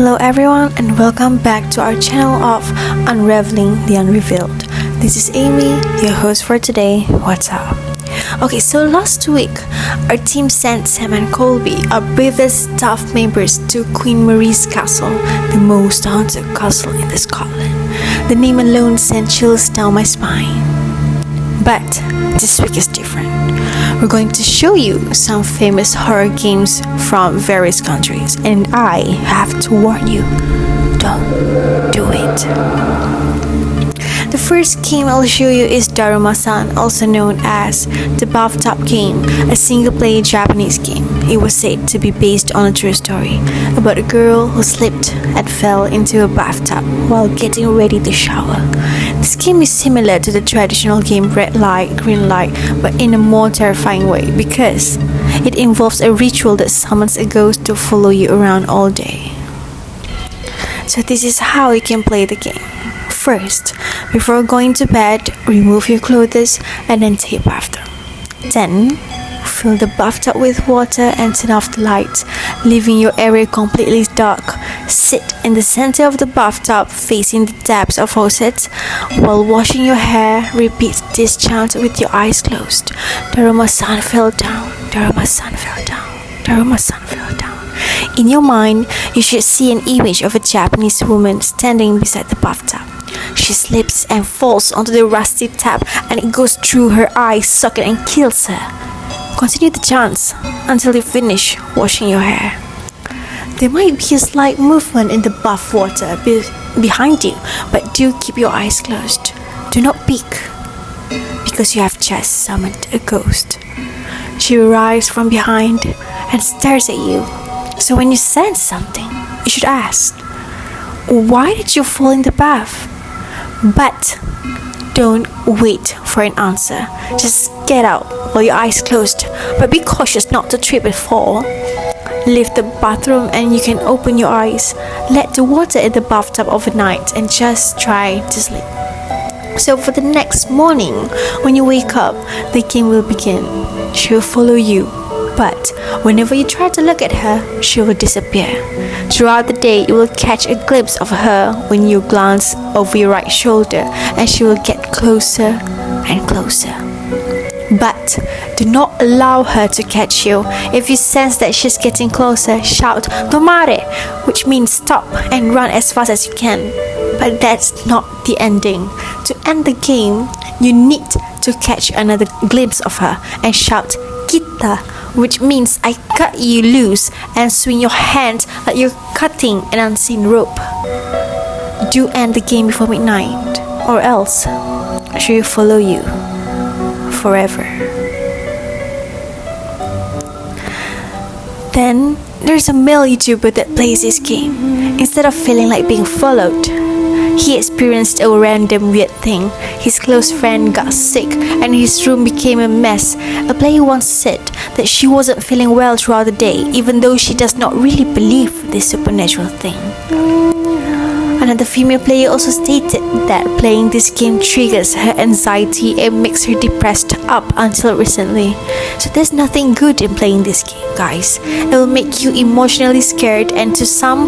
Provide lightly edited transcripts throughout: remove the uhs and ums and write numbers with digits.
Hello everyone and welcome back to our channel of Unraveling the Unrevealed. This is Aimi, your host for today. What's up? Okay, so last week our team sent Sam and Colby, our bravest staff members, to Queen Marie's castle, the most haunted castle in the Scotland. The name alone sent chills down my spine. But this week is different. We're going to show you some famous horror games from various countries, and I have to warn you, don't do it. The first game I'll show you is Darumasan, also known as the Bathtub Game, a single-player Japanese game. It was said to be based on a true story about a girl who slipped and fell into a bathtub while getting ready to shower. This game is similar to the traditional game Red Light, Green Light, but in a more terrifying way because it involves a ritual that summons a ghost to follow you around all day. So this is how you can play the game. First, before going to bed, remove your clothes and then take a bath. Then, fill the bathtub with water and turn off the lights, leaving your area completely dark. Sit in the center of the bathtub facing the taps or faucets. While washing your hair, repeat this chant with your eyes closed. Darumasan fell down, Darumasan fell down, Darumasan fell down. In your mind, you should see an image of a Japanese woman standing beside the bathtub. She slips and falls onto the rusty tap and it goes through her eye socket and kills her. Continue the chant until you finish washing your hair. There might be a slight movement in the bath water behind you, but do keep your eyes closed. Do not peek, because you have just summoned a ghost. She arrives from behind and stares at you. So when you sense something, you should ask, "Why did you fall in the bath?" But don't wait for an answer. Just get out while your eyes closed, but be cautious not to trip and fall. Leave the bathroom and you can open your eyes. Let the water in the bathtub overnight and just try to sleep. So for the next morning, when you wake up, the game will begin. She will follow you, but whenever you try to look at her, she will disappear. Throughout the day, you will catch a glimpse of her when you glance over your right shoulder, and she will get closer and closer. But do not allow her to catch you. If you sense that she's getting closer, shout "Tomare," which means stop and run as fast as you can. But that's not the ending. To end the game, you need to catch another glimpse of her and shout "Kita," which means I cut you loose, and swing your hand like you're cutting an unseen rope. Do end the game before midnight, or else she will follow you forever. Then there's a male YouTuber that plays this game. Instead of feeling like being followed, he experienced a random weird thing. His close friend got sick and his room became a mess. A player once said that she wasn't feeling well throughout the day, even though she does not really believe this supernatural thing. Another female player also stated that playing this game triggers her anxiety and makes her depressed up until recently. So there's nothing good in playing this game, guys. It will make you emotionally scared, and to some,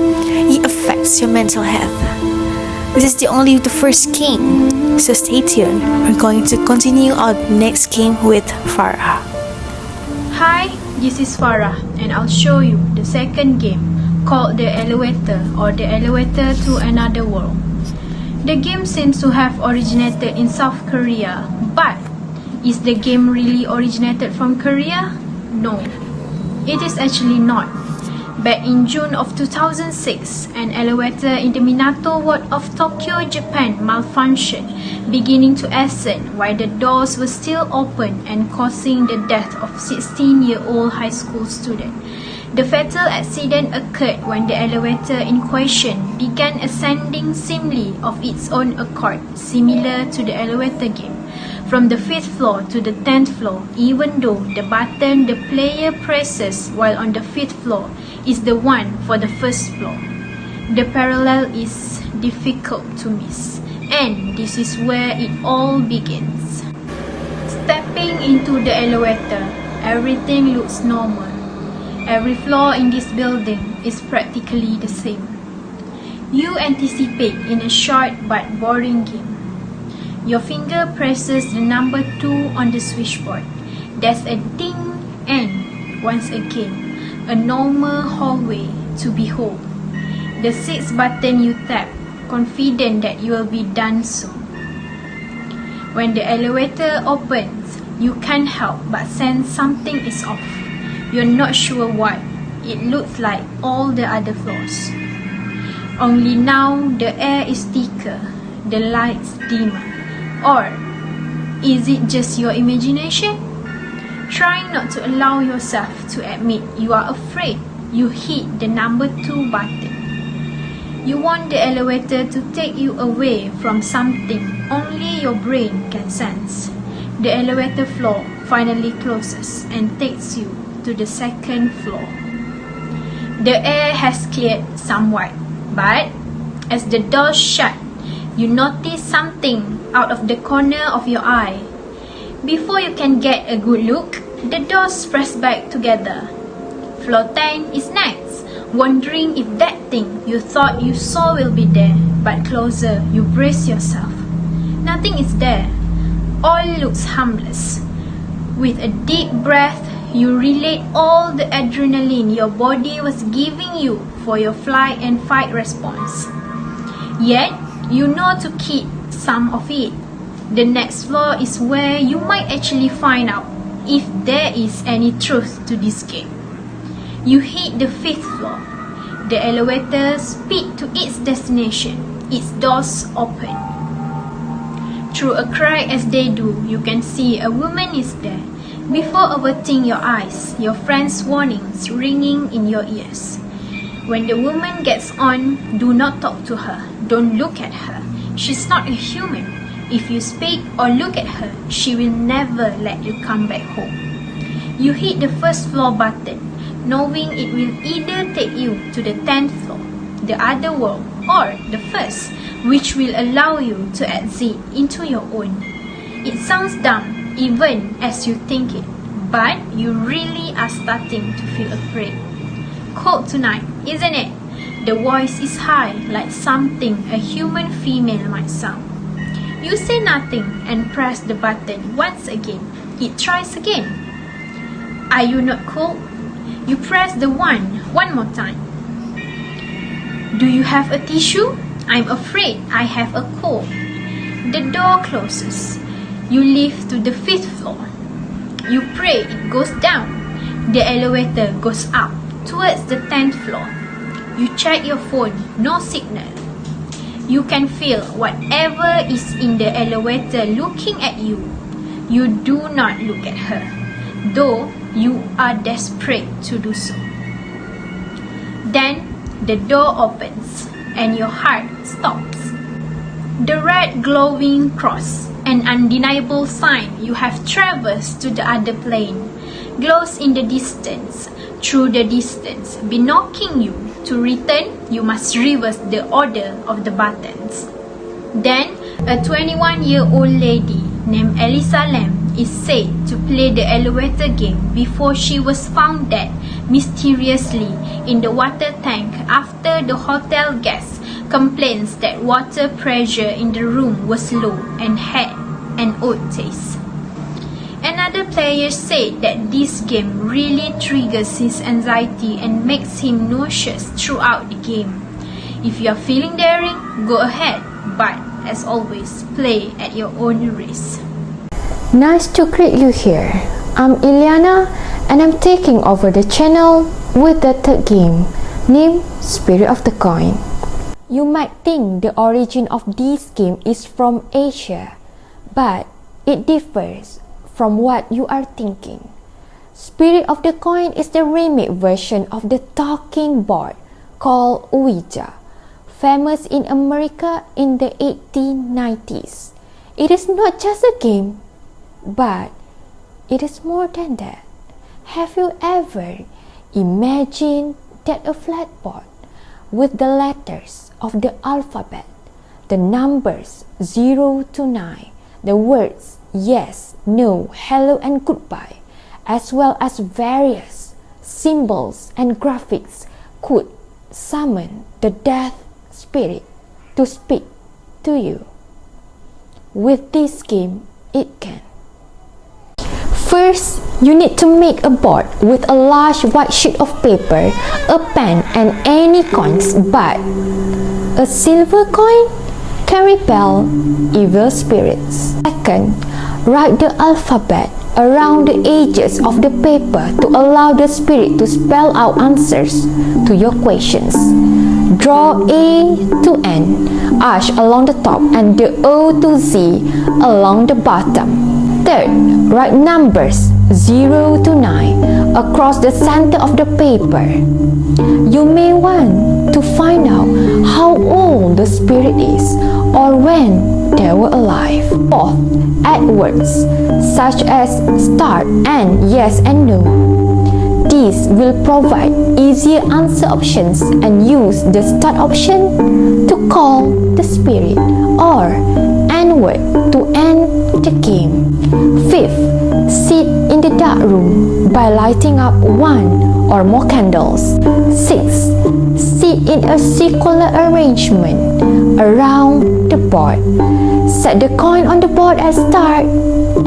it affects your mental health. This is the first game, so stay tuned. We're going to continue our next game with FARRAH. Hi, this is FARRAH and I'll show you the second game called the Elevator or the Elevator to Another World. The game seems to have originated in South Korea, but is the game really originated from Korea? No, it is actually not. Back in June of 2006, an elevator in the Minato ward of Tokyo, Japan malfunctioned, beginning to ascend while the doors were still open and causing the death of 16-year-old high school student. The fatal accident occurred when the elevator in question began ascending seemingly of its own accord, similar to the elevator game, from the 5th floor to the 10th floor, even though the button the player presses while on the 5th floor is the one for the 1st floor. The parallel is difficult to miss, and this is where it all begins. Stepping into the elevator, everything looks normal. Every floor in this building is practically the same. You anticipate in a short but boring game. Your finger presses the number 2 on the switchboard. There's a ding and, once again, a normal hallway to behold. The 6th button you tap, confident that you will be done soon. When the elevator opens, you can't help but sense something is off. You're not sure what. It looks like all the other floors. Only now the air is thicker, the lights dimmer. Or is it just your imagination? Trying not to allow yourself to admit you are afraid, you hit the number 2 button. You want the elevator to take you away from something only your brain can sense. The elevator floor finally closes and takes you to the 2nd floor. The air has cleared somewhat, but as the doors shut, you notice something out of the corner of your eye. Before you can get a good look, the doors press back together. Floor 10 is next. Wondering if that thing you thought you saw will be there, but closer you brace yourself. Nothing is there. All looks harmless. With a deep breath, you relate all the adrenaline your body was giving you for your flight and fight response. Yet, you know to keep some of it. The next floor is where you might actually find out if there is any truth to this game. You hit the 5th floor. The elevator speeds to its destination. Its doors open. Through a crack as they do, you can see a woman is there. Before averting your eyes, your friend's warnings ringing in your ears. When the woman gets on, do not talk to her. Don't look at her. She's not a human. If you speak or look at her, she will never let you come back home. You hit the 1st floor button, knowing it will either take you to the 10th floor, the other world, or the 1st, which will allow you to exit into your own. It sounds dumb, even as you think it, but you really are starting to feel afraid. Cold tonight, isn't it? The voice is high, like something a human female might sound. You say nothing and press the button once again. It tries again. Are you not cold? You press the 1 more time. Do you have a tissue? I'm afraid I have a cold. The door closes. You lift to the 5th floor. You pray it goes down. The elevator goes up towards the 10th floor. You check your phone, no signal. You can feel whatever is in the elevator looking at you. You do not look at her, though you are desperate to do so. Then the door opens and your heart stops. The red glowing cross, an undeniable sign you have traversed to the other plane, glows in the distance. Through the distance, binoculing you. To return, you must reverse the order of the buttons. Then, a 21-year-old lady named Elisa Lam is said to play the elevator game before she was found dead mysteriously in the water tank after the hotel guest complains that water pressure in the room was low and had an odd taste. Another player said that this game really triggers his anxiety and makes him nauseous throughout the game. If you are feeling daring, go ahead, but as always, play at your own risk. Nice to greet you here. I'm Ilyana and I'm taking over the channel with the 3rd game, named Spirit of the Coin. You might think the origin of this game is from Asia, but it differs from what you are thinking. Spirit of the Coin is the remake version of the talking board called Ouija, famous in America in the 1890s. It is not just a game, but it is more than that. Have you ever imagined that a flat board with the letters of the alphabet, the numbers 0 to 9, the words yes, no, hello and goodbye, as well as various symbols and graphics could summon the death spirit to speak to you. With this game, it can. First, you need to make a board with a large white sheet of paper, a pen and any coins, but a silver coin can repel evil spirits. Second, write the alphabet around the edges of the paper to allow the spirit to spell out answers to your questions. Draw A to N, H along the top and the O to Z along the bottom. Third, write numbers 0 to 9 across the center of the paper. You may want to find out how old the spirit is or when they were alive. Fourth, add words such as start and yes and no. These will provide easier answer options and use the start option to call the spirit or end word to end the game. Fifth, sit in the dark room by lighting up one or more candles. Sixth, sit in a circular arrangement around the board. Set the coin on the board at start.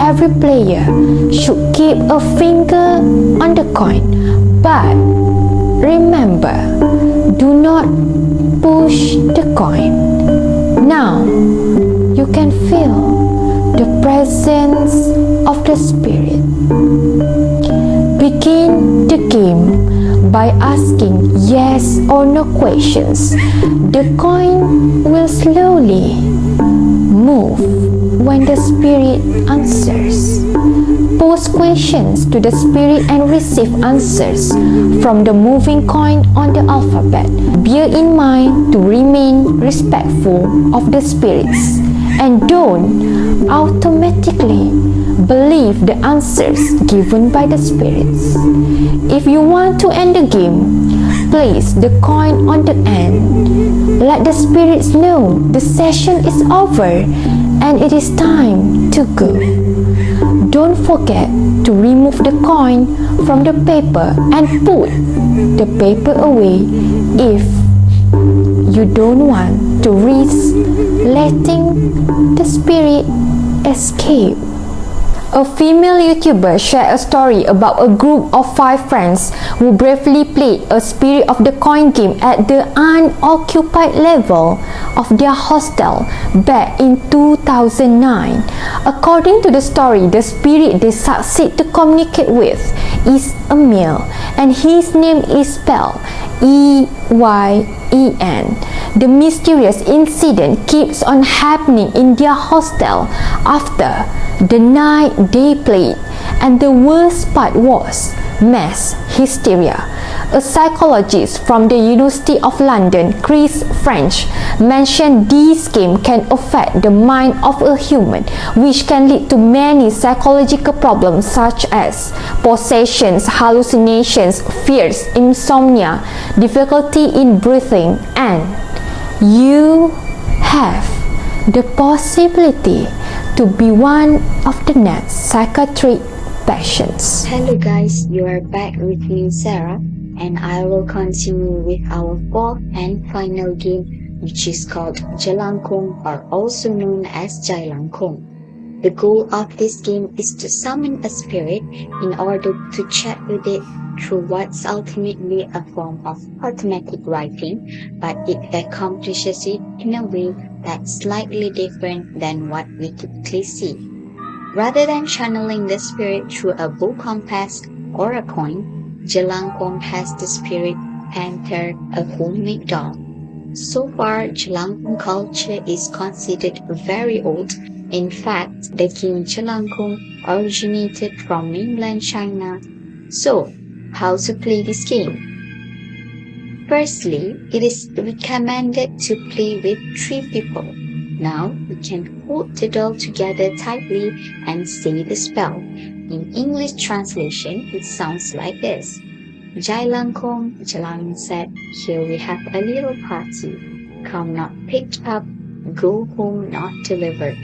Every player should keep a finger on the coin, but remember, do not push the coin. Now, you can feel the presence of the spirit. Begin the game by asking yes or no questions. The coin will slowly move when the spirit answers. Pose questions to the spirit and receive answers from the moving coin on the alphabet. Bear in mind to remain respectful of the spirits and don't automatically believe the answers given by the spirits. If you want to end the game, place the coin on the end. Let the spirits know the session is over and it is time to go. Don't forget to remove the coin from the paper and put the paper away if you don't want to risk letting the spirit escape. A female YouTuber shared a story about a group of 5 friends who bravely played a Spirit of the Coin game at the unoccupied level of their hostel back in 2009. According to the story, the spirit they succeed to communicate with is a male and his name is spelled E-Y-E-N. The mysterious incident keeps on happening in their hostel after the night they played, and the worst part was mass hysteria. A psychologist from the University of London, Chris French, mentioned this game can affect the mind of a human, which can lead to many psychological problems such as possessions, hallucinations, fears, insomnia, difficulty in breathing, and you have the possibility to be one of the next psychiatric patients. Hello guys, you are back with me Sarah, and I will continue with our 4th and final game, which is called Jelangkung, or also known as Jailangkung. The goal of this game is to summon a spirit in order to chat with it through what's ultimately a form of automatic writing, but it accomplishes it in a way that's slightly different than what we typically see. Rather than channeling the spirit through a book compass or a coin, Jelangkung has the spirit enter a homemade doll. So far, Jelangkung culture is considered very old. In fact, the game Jelangkung originated from mainland China. So, how to play this game? Firstly, it is recommended to play with 3 people. Now, you can hold the doll together tightly and say the spell. In English translation, it sounds like this. Jailangkung, Jalang said, here we have a little party. Come not picked up, go home not delivered.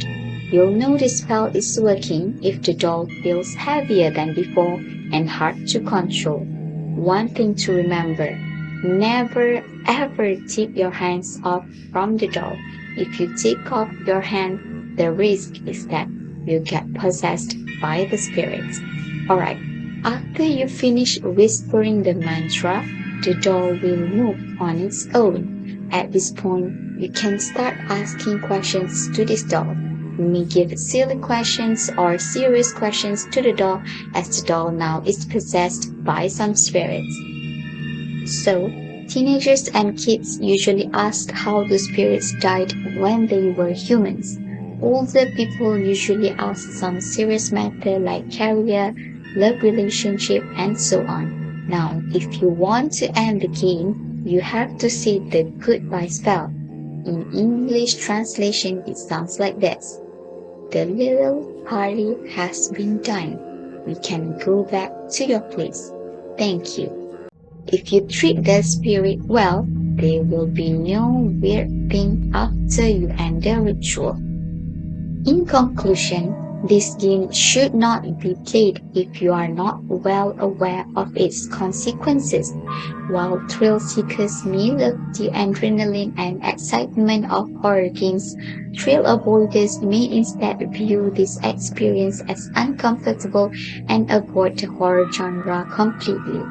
You'll know the spell is working if the doll feels heavier than before and hard to control. One thing to remember, Never ever take your hands off from the doll. If you take off your hand, the risk is that you get possessed by the spirits. Alright, after you finish whispering the mantra, the doll will move on its own. At this point, you can start asking questions to this doll. You may give silly questions or serious questions to the doll, as the doll now is possessed by some spirits. So, teenagers and kids usually ask how the spirits died when they were humans. Older people usually ask some serious matter like career, love relationship, and so on. Now, if you want to end the game, you have to say the goodbye spell. In English translation, it sounds like this. The little party has been done. We can go back to your place. Thank you. If you treat the spirit well, there will be no weird thing after you end the ritual. In conclusion, this game should not be played if you are not well aware of its consequences. While thrill seekers may love the adrenaline and excitement of horror games, thrill avoiders may instead view this experience as uncomfortable and avoid the horror genre completely.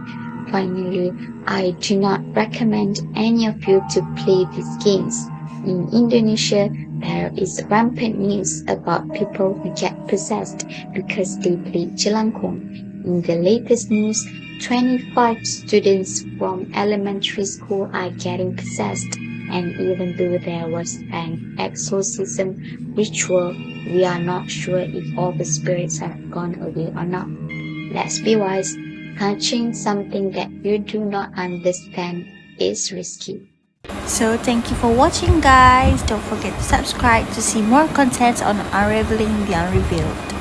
Finally, I do not recommend any of you to play these games. In Indonesia, there is rampant news about people who get possessed because they play jelangkung. In the latest news, 25 students from elementary school are getting possessed, and even though there was an exorcism ritual, we are not sure if all the spirits have gone away or not. Let's be wise. Touching something that you do not understand is risky. So thank you for watching, guys. Don't forget to subscribe to see more content on Unraveling the Unrevealed.